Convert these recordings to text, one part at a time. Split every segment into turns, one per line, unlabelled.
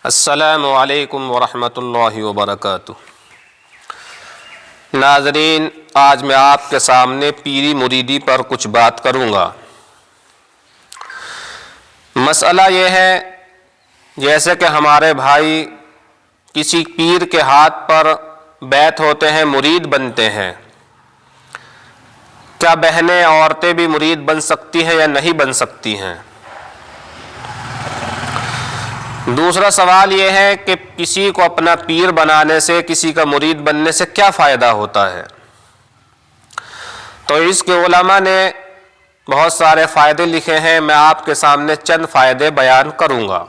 السلام علیکم ورحمۃ اللہ وبرکاتہ۔ ناظرین، آج میں آپ کے سامنے پیری مریدی پر کچھ بات کروں گا۔ مسئلہ یہ ہے، جیسے کہ ہمارے بھائی کسی پیر کے ہاتھ پر بیعت ہوتے ہیں، مرید بنتے ہیں، کیا بہنیں عورتیں بھی مرید بن سکتی ہیں یا نہیں بن سکتی ہیں؟ دوسرا سوال یہ ہے کہ کسی کو اپنا پیر بنانے سے، کسی کا مرید بننے سے کیا فائدہ ہوتا ہے؟ تو اس کے علماء نے بہت سارے فائدے لکھے ہیں، میں آپ کے سامنے چند فائدے بیان کروں گا۔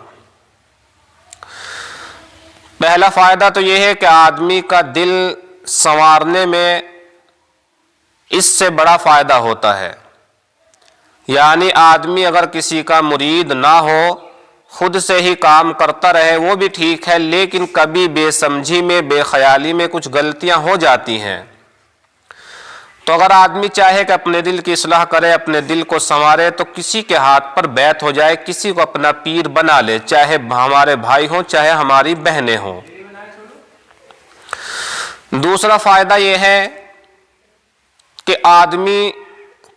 پہلا فائدہ تو یہ ہے کہ آدمی کا دل سنوارنے میں اس سے بڑا فائدہ ہوتا ہے۔ یعنی آدمی اگر کسی کا مرید نہ ہو، خود سے ہی کام کرتا رہے، وہ بھی ٹھیک ہے، لیکن کبھی بے سمجھی میں، بے خیالی میں کچھ غلطیاں ہو جاتی ہیں، تو اگر آدمی چاہے کہ اپنے دل کی اصلاح کرے، اپنے دل کو سنوارے، تو کسی کے ہاتھ پر بیعت ہو جائے، کسی کو اپنا پیر بنا لے، چاہے ہمارے بھائی ہوں، چاہے ہماری بہنیں ہوں۔ دوسرا فائدہ یہ ہے کہ آدمی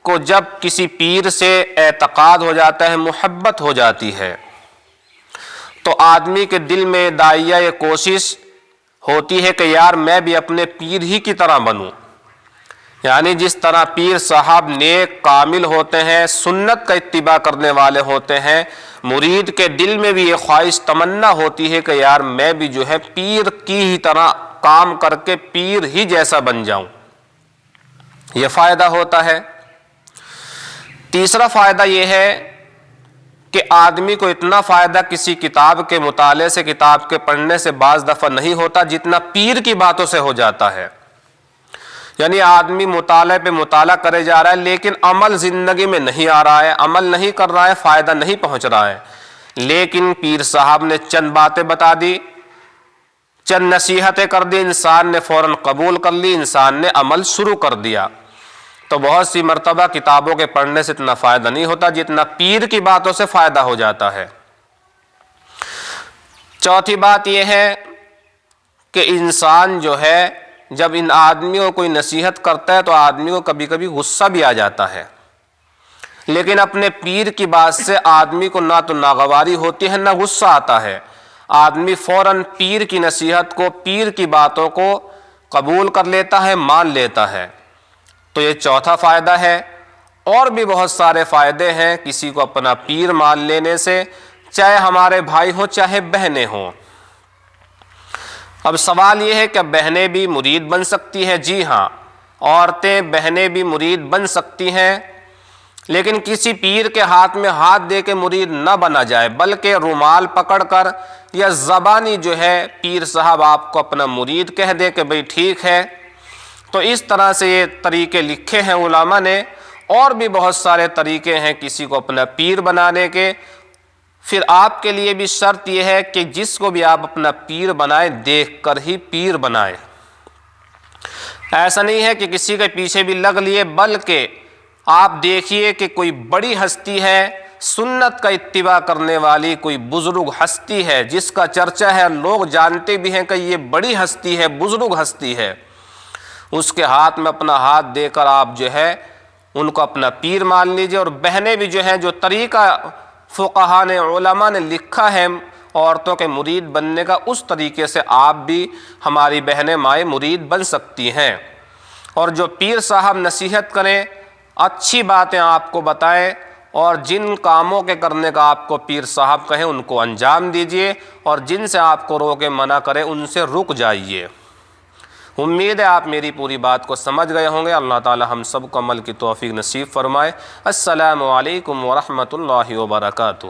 کو جب کسی پیر سے اعتقاد ہو جاتا ہے، محبت ہو جاتی ہے، تو آدمی کے دل میں داعیہ یہ کوشش ہوتی ہے کہ یار میں بھی اپنے پیر ہی کی طرح بنوں۔ یعنی جس طرح پیر صاحب نیک کامل ہوتے ہیں، سنت کا اتباع کرنے والے ہوتے ہیں، مرید کے دل میں بھی یہ خواہش تمنا ہوتی ہے کہ یار میں بھی جو ہے پیر کی ہی طرح کام کر کے پیر ہی جیسا بن جاؤں۔ یہ فائدہ ہوتا ہے۔ تیسرا فائدہ یہ ہے کہ آدمی کو اتنا فائدہ کسی کتاب کے مطالعے سے، کتاب کے پڑھنے سے بعض دفعہ نہیں ہوتا جتنا پیر کی باتوں سے ہو جاتا ہے۔ یعنی آدمی مطالعے پہ مطالعہ کرے جا رہا ہے، لیکن عمل زندگی میں نہیں آ رہا ہے، عمل نہیں کر رہا ہے، فائدہ نہیں پہنچ رہا ہے، لیکن پیر صاحب نے چند باتیں بتا دی، چند نصیحتیں کر دی، انسان نے فوراً قبول کر لی، انسان نے عمل شروع کر دیا۔ تو بہت سی مرتبہ کتابوں کے پڑھنے سے اتنا فائدہ نہیں ہوتا جتنا پیر کی باتوں سے فائدہ ہو جاتا ہے۔ چوتھی بات یہ ہے کہ انسان جو ہے جب ان آدمیوں کو کوئی نصیحت کرتا ہے تو آدمی کو کبھی کبھی غصہ بھی آ جاتا ہے، لیکن اپنے پیر کی بات سے آدمی کو نہ تو ناگواری ہوتی ہے، نہ غصہ آتا ہے، آدمی فوراً پیر کی نصیحت کو، پیر کی باتوں کو قبول کر لیتا ہے، مان لیتا ہے۔ تو یہ چوتھا فائدہ ہے۔ اور بھی بہت سارے فائدے ہیں کسی کو اپنا پیر مان لینے سے، چاہے ہمارے بھائی ہوں، چاہے بہنیں ہوں۔ اب سوال یہ ہے کہ بہنیں بھی مرید بن سکتی ہیں؟ جی ہاں، عورتیں بہنیں بھی مرید بن سکتی ہیں، لیکن کسی پیر کے ہاتھ میں ہاتھ دے کے مرید نہ بنا جائے، بلکہ رومال پکڑ کر یا زبانی جو ہے پیر صاحب آپ کو اپنا مرید کہہ دے کہ بھئی ٹھیک ہے۔ تو اس طرح سے یہ طریقے لکھے ہیں علماء نے، اور بھی بہت سارے طریقے ہیں کسی کو اپنا پیر بنانے کے۔ پھر آپ کے لیے بھی شرط یہ ہے کہ جس کو بھی آپ اپنا پیر بنائیں، دیکھ کر ہی پیر بنائیں۔ ایسا نہیں ہے کہ کسی کے پیچھے بھی لگ لیے، بلکہ آپ دیکھیے کہ کوئی بڑی ہستی ہے، سنت کا اتباع کرنے والی کوئی بزرگ ہستی ہے جس کا چرچا ہے، لوگ جانتے بھی ہیں کہ یہ بڑی ہستی ہے، بزرگ ہستی ہے، اس کے ہاتھ میں اپنا ہاتھ دے کر آپ جو ہے ان کو اپنا پیر مان لیجئے۔ اور بہنیں بھی جو ہیں، جو طریقہ فقہا نے، علماء نے لکھا ہے عورتوں کے مرید بننے کا، اس طریقے سے آپ بھی، ہماری بہنیں مائیں مرید بن سکتی ہیں۔ اور جو پیر صاحب نصیحت کریں، اچھی باتیں آپ کو بتائیں، اور جن کاموں کے کرنے کا آپ کو پیر صاحب کہیں ان کو انجام دیجئے، اور جن سے آپ کو روکے منع کریں ان سے رک جائیے۔ امید ہے آپ میری پوری بات کو سمجھ گئے ہوں گے۔ اللہ تعالی ہم سب کو عمل کی توفیق نصیب فرمائے۔ السلام علیکم ورحمۃ اللہ وبرکاتہ۔